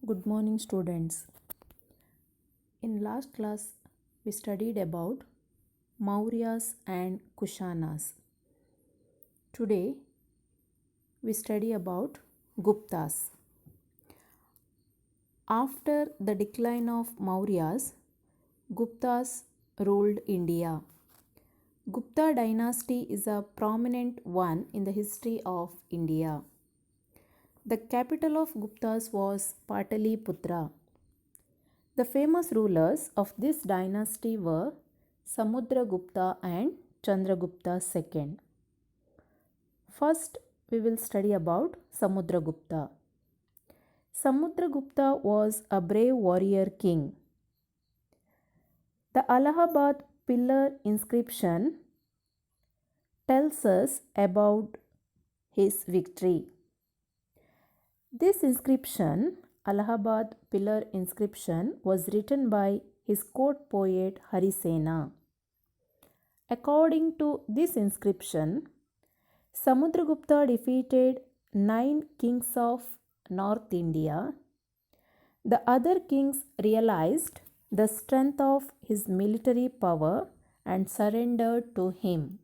Good morning, students. In last class, we studied about Mauryas and Kushanas. Today, we study about Guptas. After the decline of Mauryas, Guptas ruled India. Gupta dynasty is a prominent one in the history of India. The capital of Guptas was Pataliputra. The famous rulers of this dynasty were Samudragupta and Chandragupta II. First, we will study about Samudragupta. Samudragupta was a brave warrior king. The Allahabad pillar inscription tells us about his victory. This inscription, Allahabad pillar inscription, was written by his court poet Harisena. According to this inscription, Samudragupta defeated 9 kings of North India. The other kings realized the strength of his military power and surrendered to him.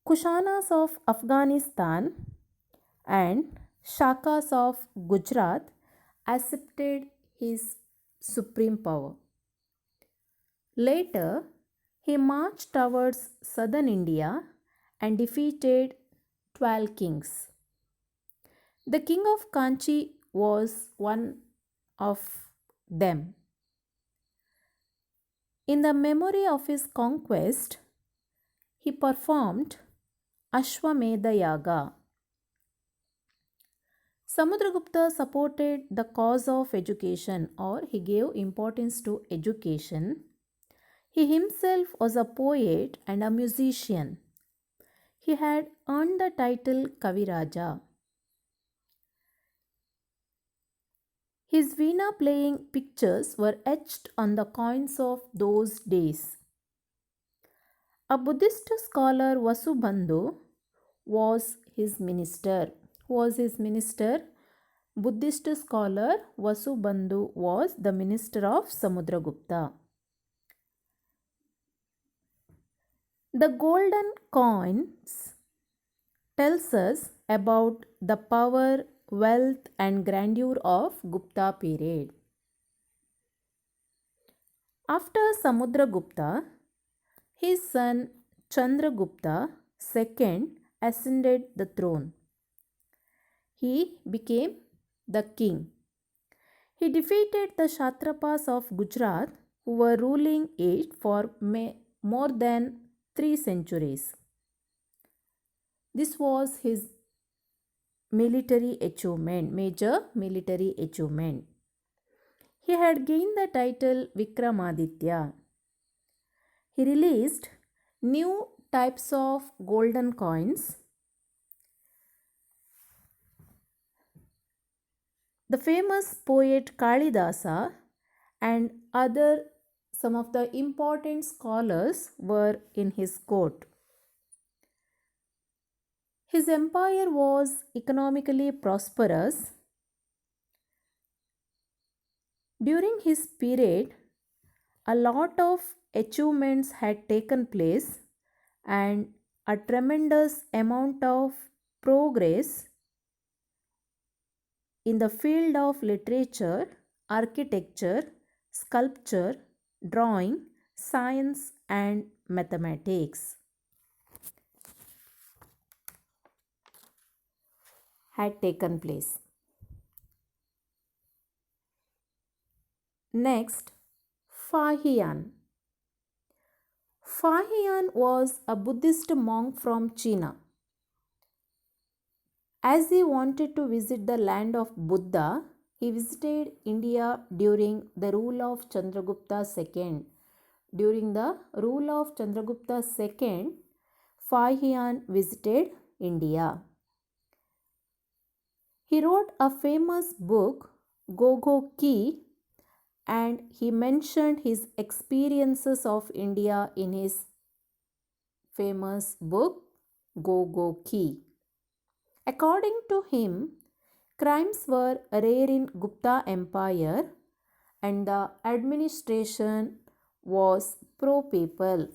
Kushanas of Afghanistan and Shakas of Gujarat accepted his supreme power. Later, he marched towards southern India and defeated 12 kings. The king of Kanchi was one of them. In the memory of his conquest, he performed Ashwamedha Yaga. Samudragupta supported the cause of education, or he gave importance to education. He himself was a poet and a musician. He had earned the title Kaviraja. His veena playing pictures were etched on the coins of those days. A Buddhist scholar, Vasubandhu, was his minister. Who was his minister? Buddhist scholar Vasubandhu was the minister of Samudragupta. The golden coins tells us about the power, wealth and grandeur of Gupta period. After Samudragupta, his son Chandragupta II ascended the throne. He became the king. He defeated the Kshatrapas of Gujarat who were ruling it for more than 3 centuries. This was his military achievement, major military achievement. He had gained the title Vikramaditya. He released new types of golden coins. The famous poet Kalidasa and some of the important scholars were in his court. His empire was economically prosperous. During his period, a lot of achievements had taken place and a tremendous amount of progress in the field of literature, architecture, sculpture, drawing, science and mathematics had taken place. Next, Fahian. Fahian was a Buddhist monk from China. As he wanted to visit the land of Buddha, he visited India during the rule of Chandragupta II. During the rule of Chandragupta II, Fahian visited India. He wrote a famous book, Gogo Ki, and he mentioned his experiences of India in his famous book, Gogo Ki. According to him, Crimes were rare in Gupta Empire and the administration was pro-papal.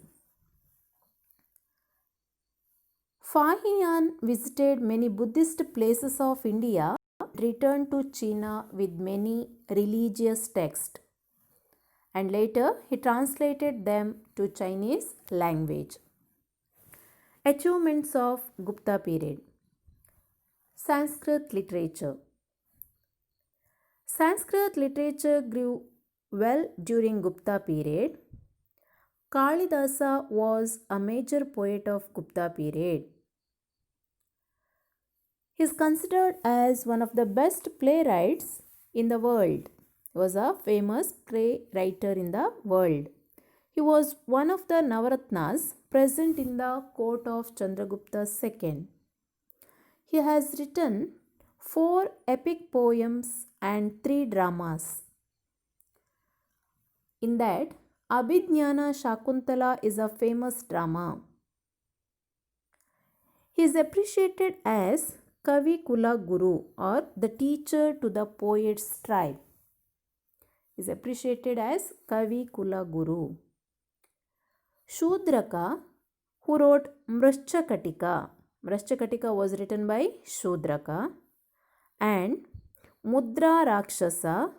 Fahian visited many Buddhist places of India, returned to China with many religious texts, and later he translated them to Chinese language. Achievements of Gupta period. Sanskrit literature. Sanskrit literature grew well during Gupta period. Kalidasa was a major poet of Gupta period. He is considered as one of the best playwrights in the world. He was a famous playwright in the world. He was one of the Navaratnas present in the court of Chandragupta II. He has written 4 epic poems and 3 dramas. In that, Abhijnana Shakuntala is a famous drama. He is appreciated as Kavi Kula Guru or the teacher to the poet's tribe. He is appreciated as Kavi Kula Guru. Shudraka, who wrote Mrishchakatika. Mrishchakatika was written by Shudraka. And Mudra Rakshasa,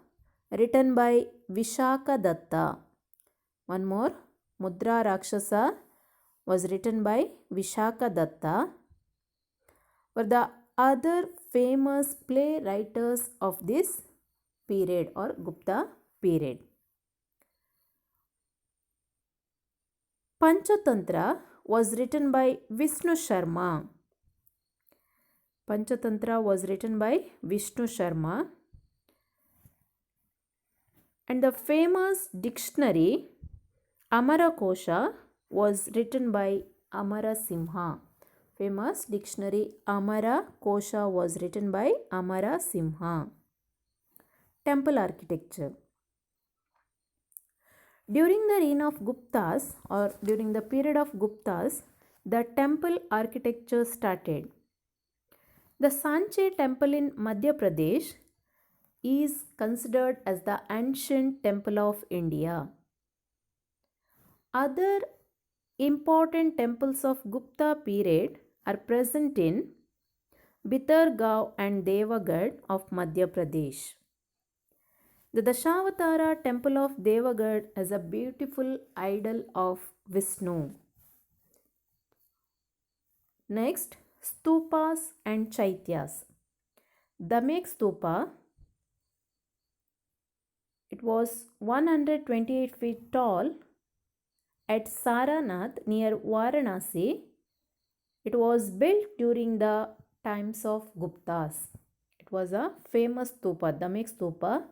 written by Vishaka Datta. One more, Mudra Rakshasa was written by Vishaka Datta, were the other famous playwriters of this period or Gupta period. Panchatantra was written by Vishnu Sharma. Panchatantra was written by Vishnu Sharma. And the famous dictionary Amara Kosha was written by Amara Simha. Famous dictionary Amara Kosha was written by Amara Simha. Temple architecture. During the reign of Guptas or during the period of Guptas, the temple architecture started. The Sanche temple in Madhya Pradesh is considered as the ancient temple of India. Other important temples of Gupta period are present in Bitargaon and Devagad of Madhya Pradesh. The Dashavatara temple of Devagad has a beautiful idol of Vishnu. Next, stupas and chaityas. Damek stupa, it was 128 feet tall at Saranath near Varanasi. It was built during the times of Guptas. It was a famous stupa, Damek stupa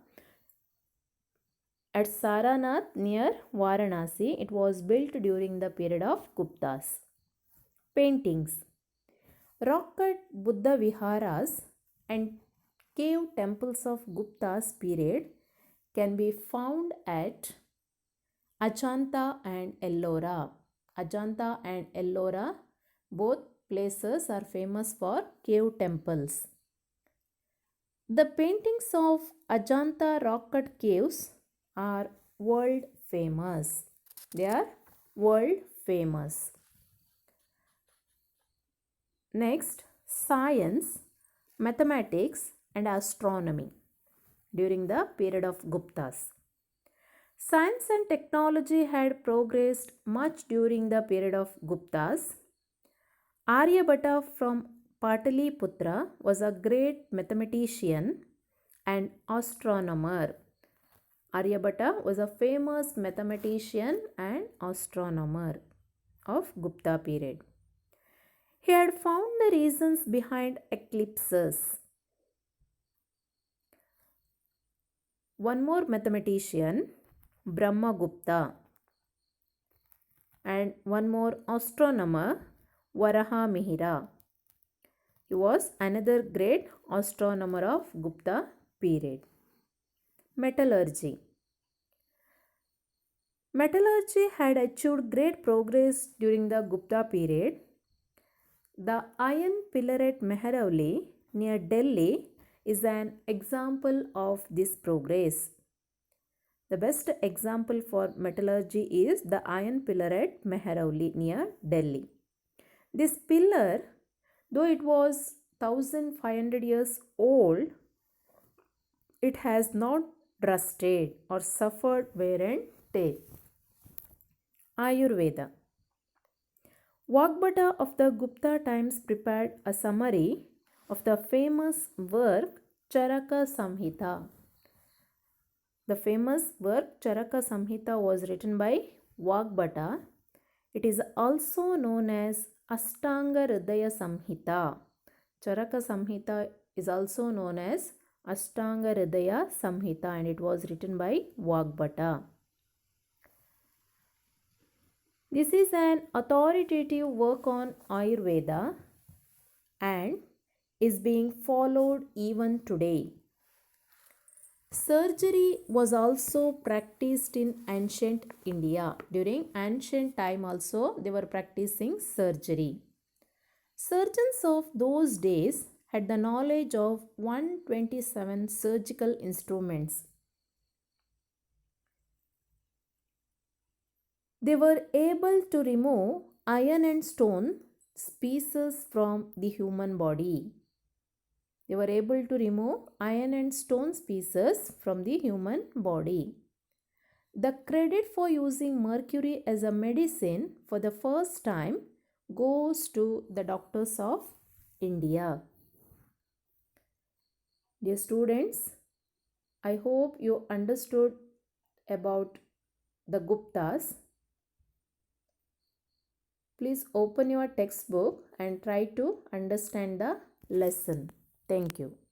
at Saranath near Varanasi. It was built during the period of Guptas. Paintings. Rock-cut Buddha viharas and cave temples of Gupta's period can be found at Ajanta and Ellora. Ajanta and Ellora, both places are famous for cave temples. The paintings of Ajanta rock-cut caves are world famous. They are world famous. Next, science, mathematics and astronomy during the period of Guptas. Science and technology had progressed much during the period of Guptas. Aryabhatta from Pataliputra was a great mathematician and astronomer. Aryabhatta was a famous mathematician and astronomer of Gupta period. He had found the reasons behind eclipses. One more mathematician, Brahmagupta, and one more astronomer, Varaha Mihira. He was another great astronomer of Gupta period. Metallurgy. Metallurgy had achieved great progress during the Gupta period. The iron pillar at Mehrauli near Delhi is an example of this progress. The best example for metallurgy is the iron pillar at Mehrauli near Delhi. This pillar, though it was 1500 years old, it has not rusted or suffered wear and tear. Ayurveda. Vagbhata of the Gupta times prepared a summary of the famous work Charaka Samhita. The famous work Charaka Samhita was written by Vagbhata. It is also known as Ashtanga Hridaya Samhita. Charaka Samhita is also known as Ashtanga Hridaya Samhita and it was written by Vagbhata. This is an authoritative work on Ayurveda and is being followed even today. Surgery was also practiced in ancient India. During ancient time also they were practicing surgery. Surgeons of those days had the knowledge of 127 surgical instruments. They were able to remove iron and stone pieces from the human body. They were able to remove iron and stone pieces from the human body. The credit for using mercury as a medicine for the first time goes to the doctors of India. Dear students, I hope you understood about the Guptas. Please open your textbook and try to understand the lesson. Thank you.